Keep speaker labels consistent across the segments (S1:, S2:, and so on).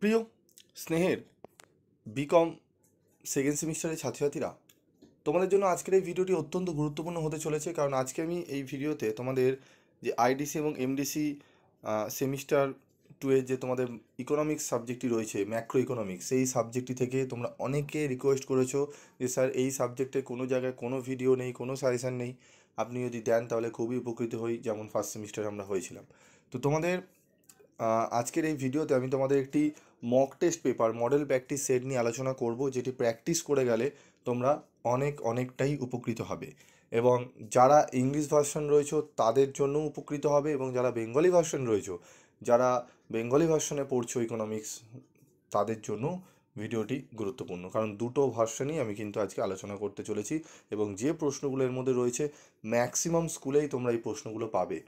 S1: প্রিয় স্নেহের BCom second সেমিস্টারের ছাত্রছাত্রীরা, তোমাদের জন্য আজকের এই ভিডিওটি অত্যন্ত গুরুত্বপূর্ণ হতে চলেছে। কারণ আজকে আমি এই ভিডিওতে তোমাদের যে আইডিসি এবং এমডিসি সেমিস্টার টু এর যে তোমাদের ইকোনমিক্স সাবজেক্টটি রয়েছে, ম্যাক্রো ইকোনমিক্স, সেই সাবজেক্টটি থেকে তোমরা অনেকে রিকোয়েস্ট করেছো যে স্যার এই সাবজেক্টে কোনো জায়গায় কোনো ভিডিও নেই, কোনো সাজেশান নেই, আপনি যদি দেন তাহলে খুবই উপকৃত হই, যেমন ফার্স্ট সেমিস্টারে আমরা হয়েছিলাম। তো তোমাদের আজকের এই ভিডিওতে আমি তোমাদের একটি mock test paper model practice set নিয়ে আলোচনা করব, যেটি প্র্যাকটিস করে গেলে তোমরা অনেকটাই উপকৃত হবে। এবং যারা ইংলিশ ভার্সন রয়েছে তাদের জন্য উপকৃত হবে, এবং যারা বেঙ্গলি ভার্সন রয়েছে, যারা বেঙ্গলি ভার্সনে পড়ছো ইকোনমিক্স, তাদের জন্য ভিডিওটি গুরুত্বপূর্ণ। কারণ দুটো ভার্সনই আমি কিন্তু আজকে আলোচনা করতে চলেছি, এবং যে প্রশ্নগুলো এর মধ্যে রয়েছে ম্যাক্সিমাম স্কুলেই তোমরা এই প্রশ্নগুলো পাবে।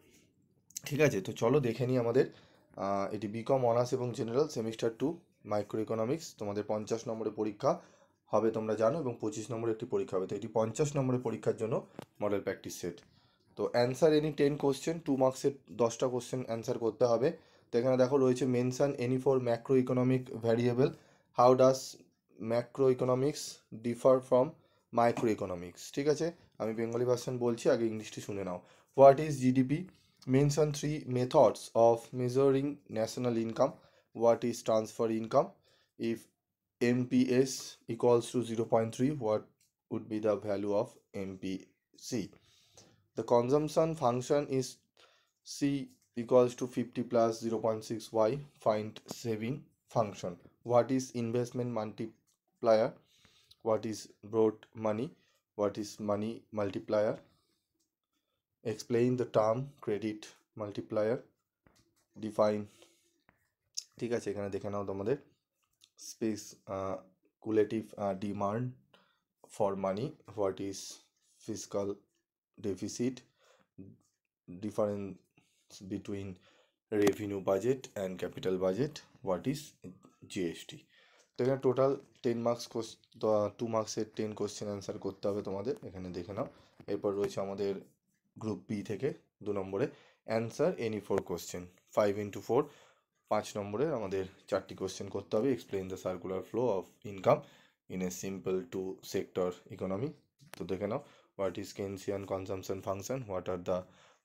S1: ঠিক আছে, তো চলো দেখে নিই আমাদের এটি বিকম অনার্স এবং general semester two microeconomics. তোমাদের 50 নম্বরের পরীক্ষা হবে তোমরা জানো, এবং 25 নম্বরের একটি পরীক্ষা হবে। তো এটি 50 নম্বরের পরীক্ষার জন্য মডেল প্র্যাকটিস সেট। তো অ্যান্সার এনি 10 কোশ্চেন, 2 মার্কসের 10টা কোশ্চেন অ্যান্সার করতে হবে। তো এখানে দেখো রয়েছে mention any four macro economic variable, how does macro economics differ from micro economics. ঠিক আছে, আমি বেঙ্গলি ভার্সন বলছি, আগে ইংলিশটি শুনে নাও। What is GDP? Mention three methods of measuring national income. What is transfer income? If MPS equals to 0.3, what would be the value of MPC? The consumption function is C equals to 50 plus 0.6y. Find saving function. What is investment multiplier? What is brought money? What is money multiplier? Explain the term credit multiplier. Define। ঠিক আছে, এখানে দেখে নাও তোমাদের speculative demand for money, what is fiscal deficit, difference between revenue budget and capital budget, what is GST. তো এখানে total 10 marks 2 মার্কসের 10 question answer করতে হবে তোমাদের, এখানে দেখে নাও। এরপর রয়েছে আমাদের গ্রুপ বি থেকে 2 নম্বরে অ্যান্সার এনি 4 কোশ্চেন, 5 into 4, 5 নম্বরের আমাদের 4টি কোশ্চেন করতে হবে। Explain the circular flow of income in a simple two sector economy. তো দেখে নাও, what is Keynesian consumption function,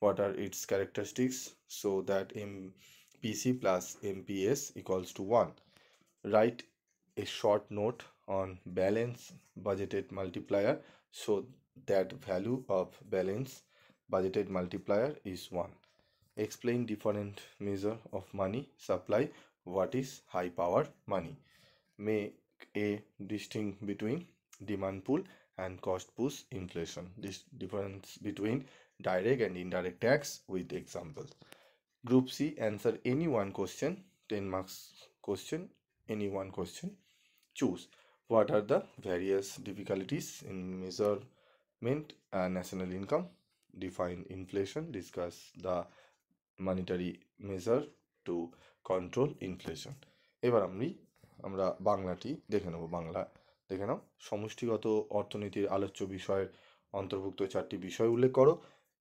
S1: what are its characteristics, so that MPC plus MPS equals to 1. Write a short note on balance budgeted multiplier so that value of balance budgeted multiplier is 1. Explain different measure of money supply, what is high power money. Make a distinction between demand pull and cost push inflation. This difference between direct and indirect tax with examples. Group C, answer any one question, 10 marks question, any one question. Choose. What are the various difficulties in measurement national income? Define inflation. Discuss the monetary measure to control inflation. এবার আমরা বাংলাটি দেখে নেব। বাংলা দেখে নাও। সমষ্টিগত অর্থনীতির আলোচ্য বিষয়ের অন্তর্ভুক্ত 4টি বিষয় উল্লেখ করো।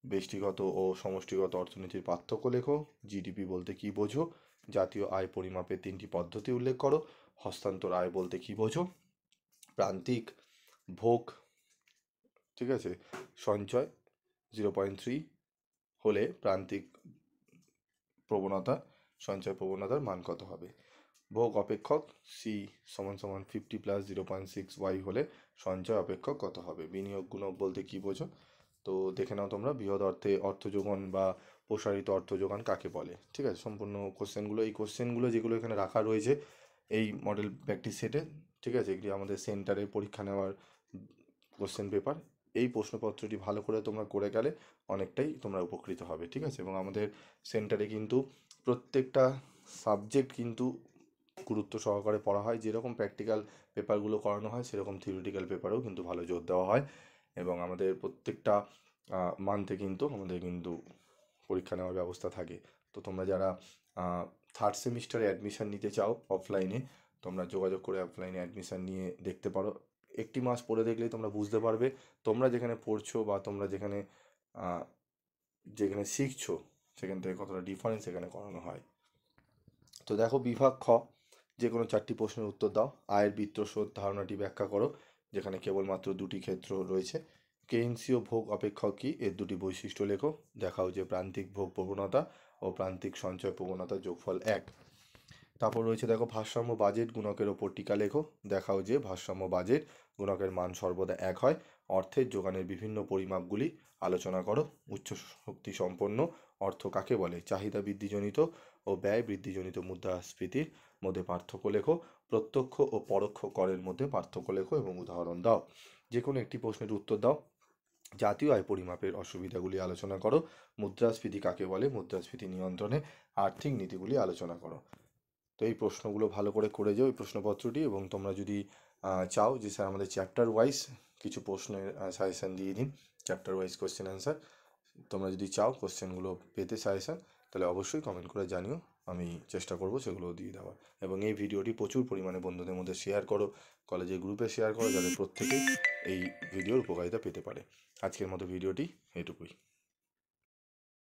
S1: ব্যষ্টিগত ও সমষ্টিগত অর্থনীতির পার্থক্য লেখো। জিডিপি বলতে কী বোঝো? জাতীয় আয় পরিমাপের 3টি পদ্ধতি উল্লেখ করো। হস্তান্তর আয় বলতে কী বোঝো? প্রান্তিক ভোগ, ঠিক আছে, সঞ্চয় 0.3 হলে প্রান্তিক প্রবণতা, সঞ্চয় প্রবণতার মান কত হবে? ভোগ অপেক্ষক সি সমান 50 প্লাস 0.6y হলে সঞ্চয় অপেক্ষক কত হবে? বিনিয়োগ গুণক বলতে কী বোঝো? তো দেখে নাও তোমরা, বৃহৎ অর্থে অর্থযোগান বা প্রসারিত অর্থযোগান কাকে বলে? ঠিক আছে, সম্পূর্ণ কোশ্চেনগুলো, এই কোশ্চেনগুলো যেগুলো এখানে রাখা রয়েছে এই মডেল প্র্যাকটিস সেটে, ঠিক আছে, এগুলি আমাদের সেন্টারে পরীক্ষা নেওয়ার কোশ্চেন পেপার। এই প্রশ্নপত্রটি ভালো করে তোমরা করে গেলে অনেকটাই তোমরা উপকৃত হবে। ঠিক আছে, এবং আমাদের সেন্টারে কিন্তু প্রত্যেকটা সাবজেক্ট কিন্তু গুরুত্ব সহকারে পড়া হয়। যেরকম প্র্যাকটিক্যাল পেপারগুলো করানো হয় সেরকম থিওরিটিক্যাল পেপারেও কিন্তু ভালো জোর দেওয়া হয়, এবং আমাদের প্রত্যেকটা মান্থে কিন্তু আমাদের কিন্তু পরীক্ষা নেওয়ার ব্যবস্থা থাকে। তো তোমরা যারা থার্ড সেমিস্টারে অ্যাডমিশান নিতে চাও অফলাইনে, তোমরা যোগাযোগ করে অফলাইনে অ্যাডমিশান নিয়ে দেখতে পারো। একটি মাস পড়ে দেখলেই তোমরা বুঝতে পারবে তোমরা যেখানে পড়ছো বা তোমরা যেখানে শিখছো সেখান থেকে কতটা ডিফারেন্স এখানে করানো হয়। তো দেখো বিভাগ খ, যে কোনো 4টি প্রশ্নের উত্তর দাও। আয়ের বৃত্তস্রোত ধারণাটি ব্যাখ্যা করো, যেখানে কেবলমাত্র 2টি ক্ষেত্র রয়েছে। কেইনসীয় ভোগ অপেক্ষক কি, এর 2টি বৈশিষ্ট্য লেখো। দেখাও যে প্রান্তিক ভোগ প্রবণতা ও প্রান্তিক সঞ্চয় প্রবণতার যোগফল 1। তারপর রয়েছে দেখো ভারসাম্য বাজেট গুণকের ওপর টিকা লেখো। দেখাও যে ভারসাম্য বাজেট গুণকের মান সর্বদা 1 হয়। অর্থের যোগানের বিভিন্ন পরিমাপগুলি আলোচনা করো। উচ্চ শক্তি সম্পন্ন অর্থ কাকে বলে? চাহিদা বৃদ্ধিজনিত ও ব্যয় বৃদ্ধিজনিত মুদ্রাস্ফীতির মধ্যে পার্থক্য লেখো। প্রত্যক্ষ ও পরোক্ষ করের মধ্যে পার্থক্য লেখো এবং উদাহরণ দাও। যে কোনো একটি প্রশ্নের উত্তর দাও। জাতীয় আয় পরিমাপের অসুবিধাগুলি আলোচনা করো। মুদ্রাস্ফীতি কাকে বলে? মুদ্রাস্ফীতি নিয়ন্ত্রণে আর্থিক নীতিগুলি আলোচনা করো। তো এই প্রশ্নগুলো ভালো করে করে যাও এই প্রশ্নপত্রটি, এবং তোমরা যদি চাও যে স্যার আমাদের চ্যাপ্টার ওয়াইজ কিছু প্রশ্নের সাজেশান দিয়ে দিন, চ্যাপ্টার ওয়াইজ কোশ্চেন অ্যান্সার, তোমরা যদি চাও কোশ্চেনগুলো পেতে সাজেশান, তাহলে অবশ্যই কমেন্ট করে জানিও, আমি চেষ্টা করব সেগুলো দিয়ে দেওয়ার। এবং এই ভিডিওটি প্রচুর পরিমাণে বন্ধুদের মধ্যে শেয়ার করো, কলেজের গ্রুপে শেয়ার করো, যাতে প্রত্যেকেই এই ভিডিওর উপকারিতা পেতে পারে। আজকের মতো ভিডিওটি এটুকুই।